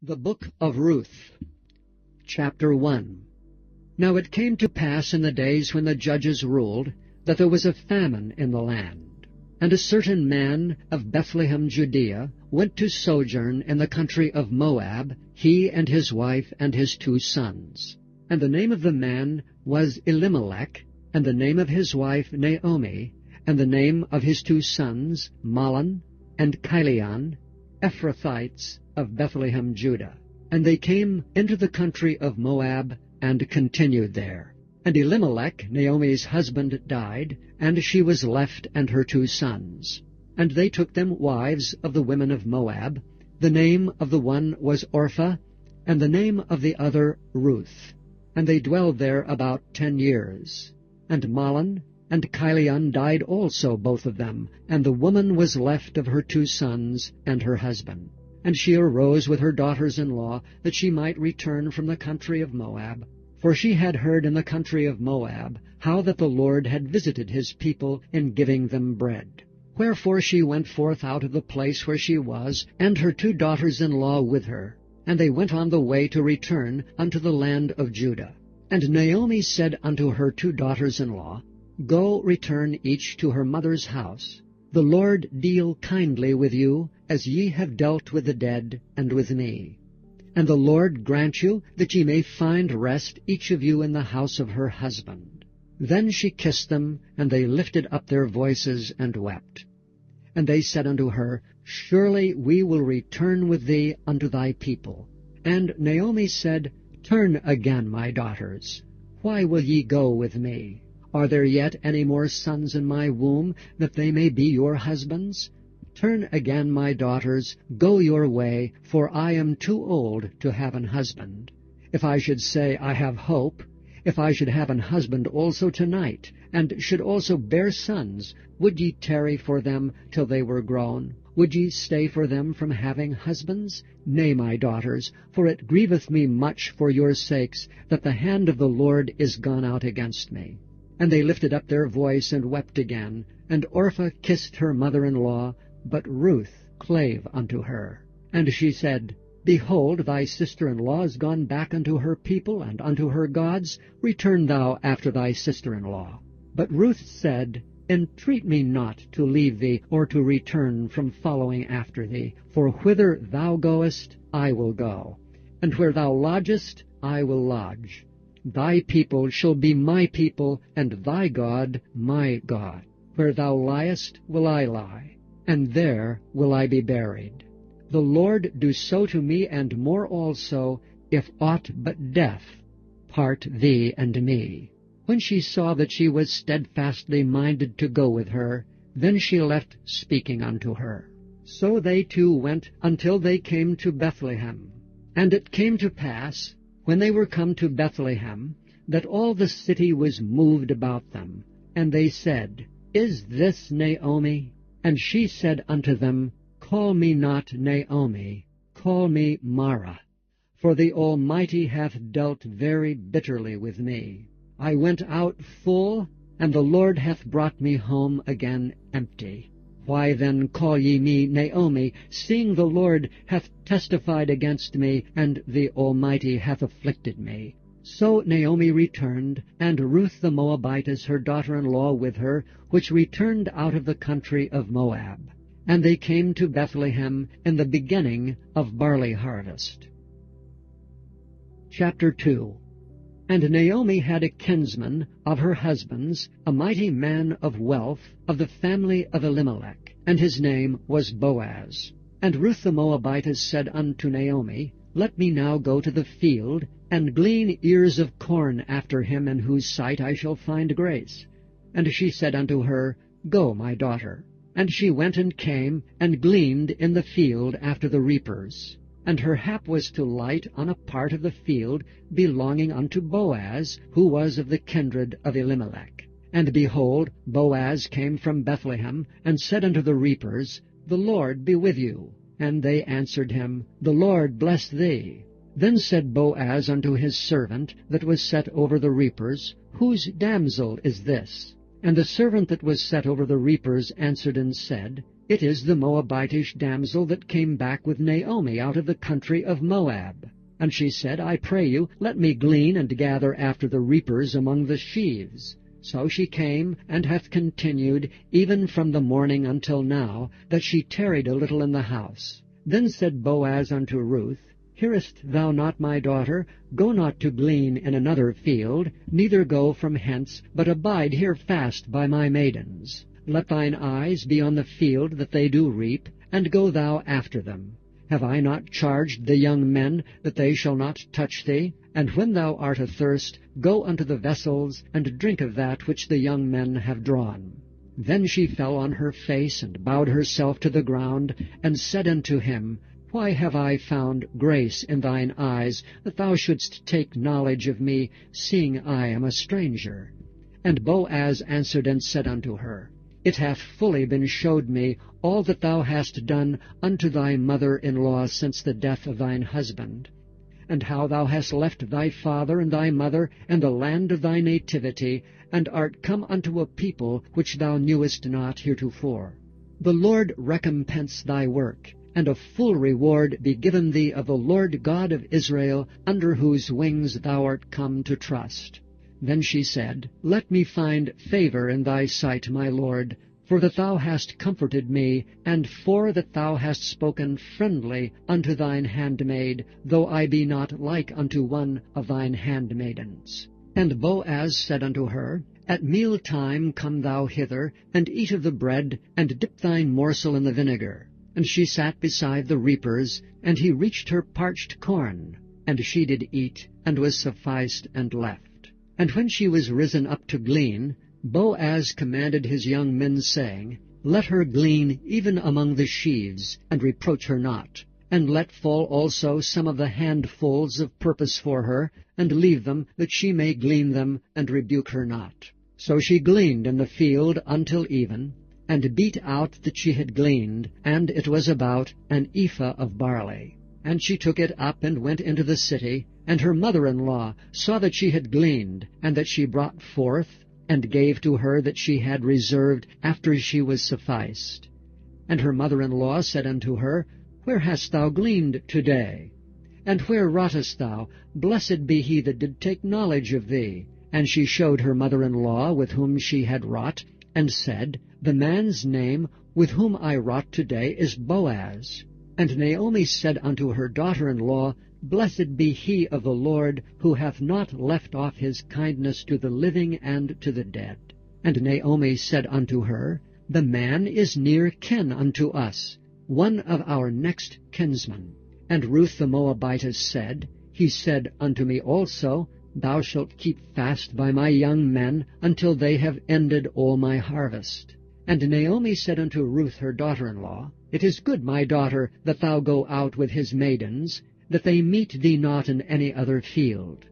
The Book of Ruth, Chapter 1. Now it came to pass in the days when the judges ruled, that there was a famine in the land. And a certain man of Bethlehem, Judea, went to sojourn in the country of Moab, he and his wife and his 2 sons. And the name of the man was Elimelech, and the name of his wife Naomi, and the name of his 2 sons Mahlon and Chilion, Ephrathites of Bethlehem, Judah. And they came into the country of Moab, and continued there. And Elimelech, Naomi's husband, died, and she was left and her 2 sons. And they took them wives of the women of Moab. The name of the one was Orpah, and the name of the other Ruth. And they dwelled there about 10 years. And Mahlon and Chilion died also, both of them, and the woman was left of her 2 sons and her husband. And she arose with her daughters-in-law, that she might return from the country of Moab. For she had heard in the country of Moab how that the Lord had visited his people in giving them bread. Wherefore she went forth out of the place where she was, and her 2 daughters-in-law with her. And they went on the way to return unto the land of Judah. And Naomi said unto her 2 daughters-in-law, Go, return each to her mother's house. The Lord deal kindly with you, as ye have dealt with the dead and with me. And the Lord grant you that ye may find rest each of you in the house of her husband. Then she kissed them, and they lifted up their voices and wept. And they said unto her, Surely we will return with thee unto thy people. And Naomi said, Turn again, my daughters. Why will ye go with me? Are there yet any more sons in my womb, that they may be your husbands? Turn again, my daughters, go your way, for I am too old to have an husband. If I should say, I have hope, if I should have an husband also tonight, and should also bear sons, would ye tarry for them till they were grown? Would ye stay for them from having husbands? Nay, my daughters, for it grieveth me much for your sakes, that the hand of the Lord is gone out against me. And they lifted up their voice and wept again, and Orpah kissed her mother-in-law, but Ruth clave unto her. And she said, Behold, thy sister-in-law is gone back unto her people and unto her gods. Return thou after thy sister-in-law. But Ruth said, Entreat me not to leave thee, or to return from following after thee. For whither thou goest, I will go, and where thou lodgest, I will lodge. Thy people shall be my people, and thy God my God. Where thou liest will I lie, and there will I be buried. The Lord do so to me, and more also, if aught but death part thee and me. When she saw that she was steadfastly minded to go with her, then she left speaking unto her. So they 2 went until they came to Bethlehem. And it came to pass, when they were come to Bethlehem, that all the city was moved about them. And they said, Is this Naomi? And she said unto them, Call me not Naomi, call me Mara, for the Almighty hath dealt very bitterly with me. I went out full, and the Lord hath brought me home again empty. Why then call ye me Naomi, seeing the Lord hath testified against me, and the Almighty hath afflicted me? So Naomi returned, and Ruth the Moabitess her daughter-in-law with her, which returned out of the country of Moab. And they came to Bethlehem in the beginning of barley harvest. Chapter 2. And Naomi had a kinsman of her husband's, a mighty man of wealth, of the family of Elimelech, and his name was Boaz. And Ruth the Moabitess said unto Naomi, Let me now go to the field, and glean ears of corn after him in whose sight I shall find grace. And she said unto her, Go, my daughter. And she went and came, and gleaned in the field after the reapers. And her hap was to light on a part of the field belonging unto Boaz, who was of the kindred of Elimelech. And behold, Boaz came from Bethlehem, and said unto the reapers, The Lord be with you. And they answered him, The Lord bless thee. Then said Boaz unto his servant that was set over the reapers, Whose damsel is this? And the servant that was set over the reapers answered and said, It is the Moabitish damsel that came back with Naomi out of the country of Moab. And she said, I pray you, let me glean and gather after the reapers among the sheaves. So she came, and hath continued, even from the morning until now, that she tarried a little in the house. Then said Boaz unto Ruth, Hearest thou not, my daughter? Go not to glean in another field, neither go from hence, but abide here fast by my maidens. Let thine eyes be on the field that they do reap, and go thou after them. Have I not charged the young men that they shall not touch thee? And when thou art athirst, go unto the vessels, and drink of that which the young men have drawn. Then she fell on her face, and bowed herself to the ground, and said unto him, Why have I found grace in thine eyes, that thou shouldst take knowledge of me, seeing I am a stranger? And Boaz answered and said unto her, It hath fully been showed me all that thou hast done unto thy mother-in-law since the death of thine husband, and how thou hast left thy father and thy mother and the land of thy nativity, and art come unto a people which thou knewest not heretofore. The Lord recompense thy work, and a full reward be given thee of the Lord God of Israel, under whose wings thou art come to trust. Then she said, Let me find favor in thy sight, my Lord, for that thou hast comforted me, and for that thou hast spoken friendly unto thine handmaid, though I be not like unto one of thine handmaidens. And Boaz said unto her, At meal time come thou hither, and eat of the bread, and dip thine morsel in the vinegar. And she sat beside the reapers, and he reached her parched corn. And she did eat, and was sufficed, and left. And when she was risen up to glean, Boaz commanded his young men, saying, Let her glean even among the sheaves, and reproach her not. And let fall also some of the handfuls of purpose for her, and leave them, that she may glean them, and rebuke her not. So she gleaned in the field until even, and beat out that she had gleaned, and it was about an ephah of barley. And she took it up and went into the city, and her mother-in-law saw that she had gleaned, and that she brought forth, and gave to her that she had reserved after she was sufficed. And her mother-in-law said unto her, Where hast thou gleaned today? And where wroughtest thou? Blessed be he that did take knowledge of thee. And she showed her mother-in-law with whom she had wrought, and said, The man's name with whom I wrought today is Boaz. And Naomi said unto her daughter-in-law, Blessed be he of the Lord, who hath not left off his kindness to the living and to the dead. And Naomi said unto her, The man is near kin unto us, one of our next kinsmen. And Ruth the Moabitess said, He said unto me also, Thou shalt keep fast by my young men until they have ended all my harvest. And Naomi said unto Ruth her daughter-in-law, It is good, my daughter, that thou go out with his maidens, that they meet thee not in any other field.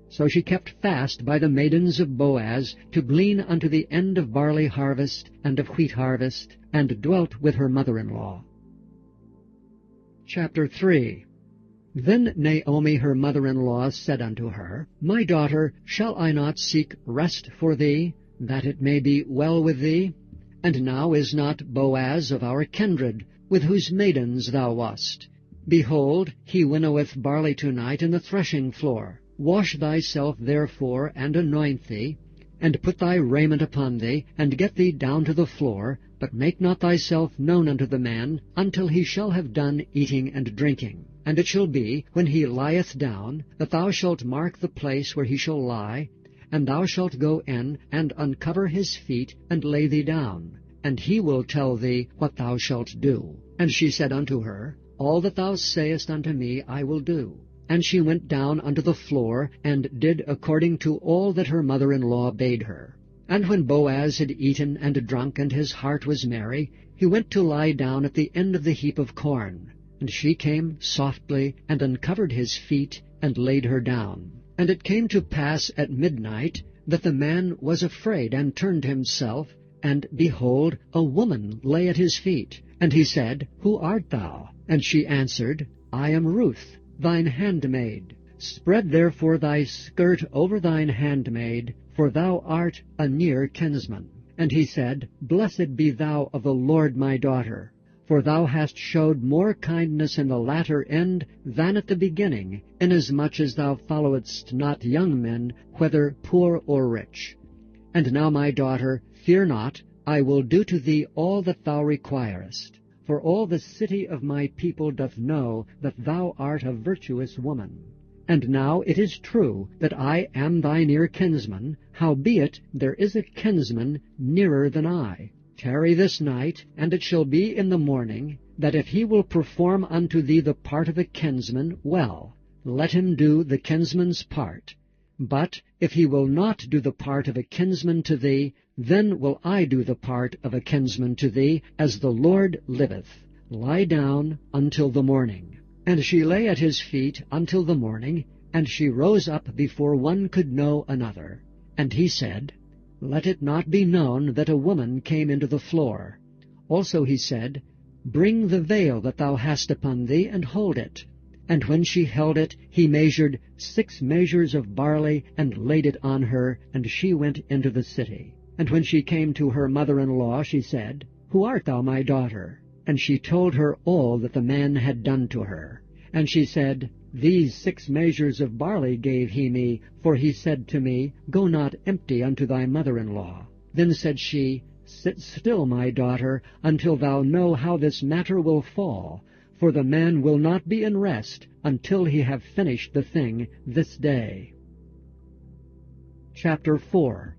So she kept fast by the maidens of Boaz, to glean unto the end of barley harvest and of wheat harvest, and dwelt with her mother-in-law. Chapter 3. Then Naomi her mother-in-law said unto her, My daughter, shall I not seek rest for thee, that it may be well with thee? And now is not Boaz of our kindred, with whose maidens thou wast? Behold, he winnoweth barley tonight in the threshing floor. Wash thyself therefore, and anoint thee, and put thy raiment upon thee, and get thee down to the floor, but make not thyself known unto the man, until he shall have done eating and drinking. And it shall be, when he lieth down, that thou shalt mark the place where he shall lie, and thou shalt go in, and uncover his feet, and lay thee down, and he will tell thee what thou shalt do. And she said unto her, All that thou sayest unto me I will do. And she went down unto the floor, and did according to all that her mother-in-law bade her. And when Boaz had eaten and drunk, and his heart was merry, he went to lie down at the end of the heap of corn. And she came softly, and uncovered his feet, and laid her down. And it came to pass at midnight, that the man was afraid, and turned himself, and behold, a woman lay at his feet. And he said, Who art thou? And she answered, I am Ruth, thine handmaid. Spread therefore thy skirt over thine handmaid, for thou art a near kinsman. And he said, Blessed be thou of the Lord, my daughter, for thou hast showed more kindness in the latter end than at the beginning, inasmuch as thou followedst not young men, whether poor or rich. And now, my daughter, fear not, I will do to thee all that thou requirest. For all the city of my people doth know that thou art a virtuous woman. And now it is true that I am thy near kinsman, howbeit there is a kinsman nearer than I. Tarry this night, and it shall be in the morning, that if he will perform unto thee the part of a kinsman, well, let him do the kinsman's part. But if he will not do the part of a kinsman to thee, then will I do the part of a kinsman to thee, as the Lord liveth. Lie down until the morning. And she lay at his feet until the morning, and she rose up before one could know another. And he said, Let it not be known that a woman came into the floor. Also he said, Bring the veil that thou hast upon thee, and hold it. And when she held it, he measured 6 measures of barley, and laid it on her, and she went into the city. And when she came to her mother-in-law, she said, Who art thou, my daughter? And she told her all that the man had done to her. And she said, These 6 measures of barley gave he me, for he said to me, Go not empty unto thy mother-in-law. Then said she, Sit still, my daughter, until thou know how this matter will fall, for the man will not be in rest until he have finished the thing this day. Chapter 4.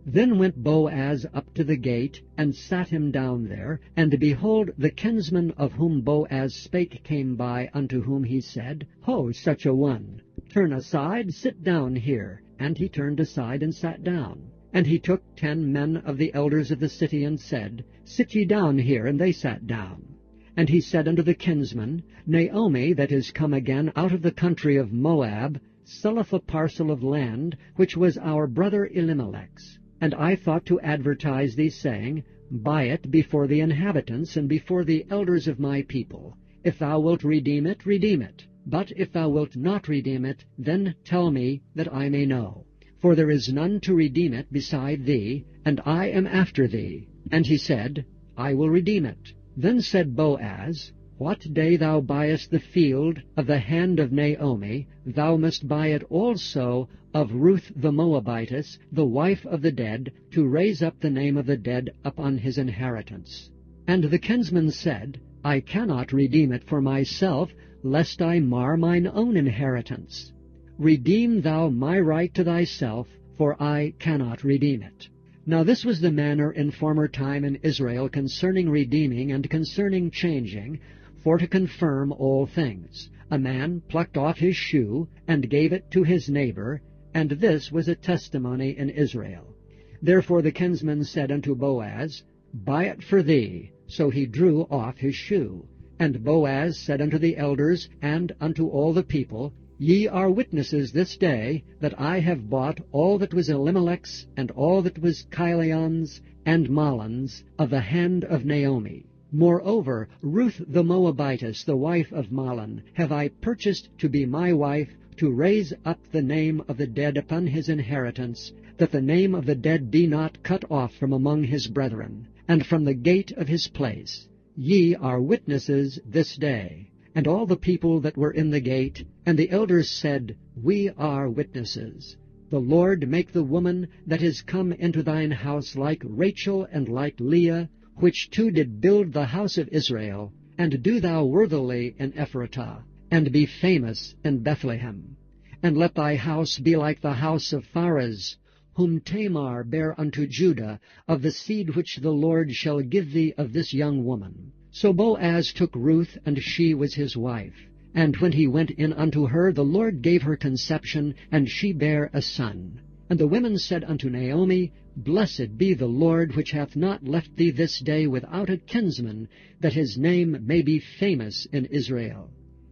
Then went Boaz up to the gate, and sat him down there. And behold, the kinsman of whom Boaz spake came by, unto whom he said, Ho, such a one! Turn aside, sit down here. And he turned aside, and sat down. And he took 10 men of the elders of the city, and said, Sit ye down here. And they sat down. And he said unto the kinsman, Naomi, that is come again out of the country of Moab, selleth a parcel of land, which was our brother Elimelech's. And I thought to advertise thee, saying, Buy it before the inhabitants, and before the elders of my people. If thou wilt redeem it, redeem it. But if thou wilt not redeem it, then tell me, that I may know. For there is none to redeem it beside thee, and I am after thee. And he said, I will redeem it. Then said Boaz, What day thou buyest the field of the hand of Naomi, thou must buy it also of Ruth the Moabitess, the wife of the dead, to raise up the name of the dead upon his inheritance. And the kinsman said, I cannot redeem it for myself, lest I mar mine own inheritance. Redeem thou my right to thyself, for I cannot redeem it. Now this was the manner in former time in Israel concerning redeeming and concerning changing, for to confirm all things. A man plucked off his shoe, and gave it to his neighbor, and this was a testimony in Israel. Therefore the kinsman said unto Boaz, Buy it for thee. So he drew off his shoe. And Boaz said unto the elders and unto all the people, Ye are witnesses this day that I have bought all that was Elimelech's, and all that was Chilion's and Mahlon's, of the hand of Naomi. Moreover, Ruth the Moabitess, the wife of Mahlon, have I purchased to be my wife, to raise up the name of the dead upon his inheritance, that the name of the dead be not cut off from among his brethren, and from the gate of his place. Ye are witnesses this day. And all the people that were in the gate, and the elders said, We are witnesses. The Lord make the woman that is come into thine house like Rachel and like Leah, which two did build the house of Israel, and do thou worthily in Ephratah, and be famous in Bethlehem. And let thy house be like the house of Pharez, whom Tamar bare unto Judah, of the seed which the Lord shall give thee of this young woman. So Boaz took Ruth, and she was his wife. And when he went in unto her, the Lord gave her conception, and she bare a son. And the women said unto Naomi, Blessed be the Lord, which hath not left thee this day without a kinsman, that his name may be famous in Israel.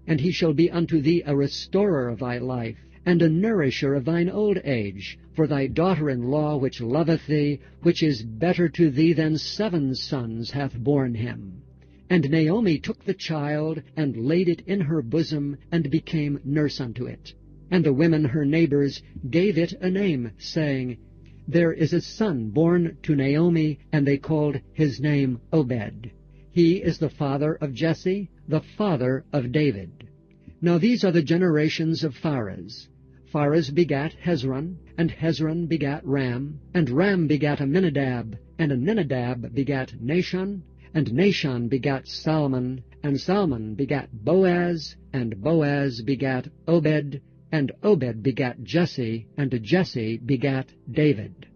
And he shall be unto thee a restorer of thy life, and a nourisher of thine old age, for thy daughter-in-law which loveth thee, which is better to thee than 7 sons, hath borne him. And Naomi took the child, and laid it in her bosom, and became nurse unto it. And the women her neighbors gave it a name, saying, there is a son born to Naomi, and they called his name Obed. He is the father of Jesse, the father of David. Now these are the generations of Pharez. Pharez begat Hezron, and Hezron begat Ram, and Ram begat Amminadab, and Amminadab begat Nahshon, and Nahshon begat Salmon, and Salmon begat Boaz, and Boaz begat Obed, and Obed begat Jesse, and Jesse begat David.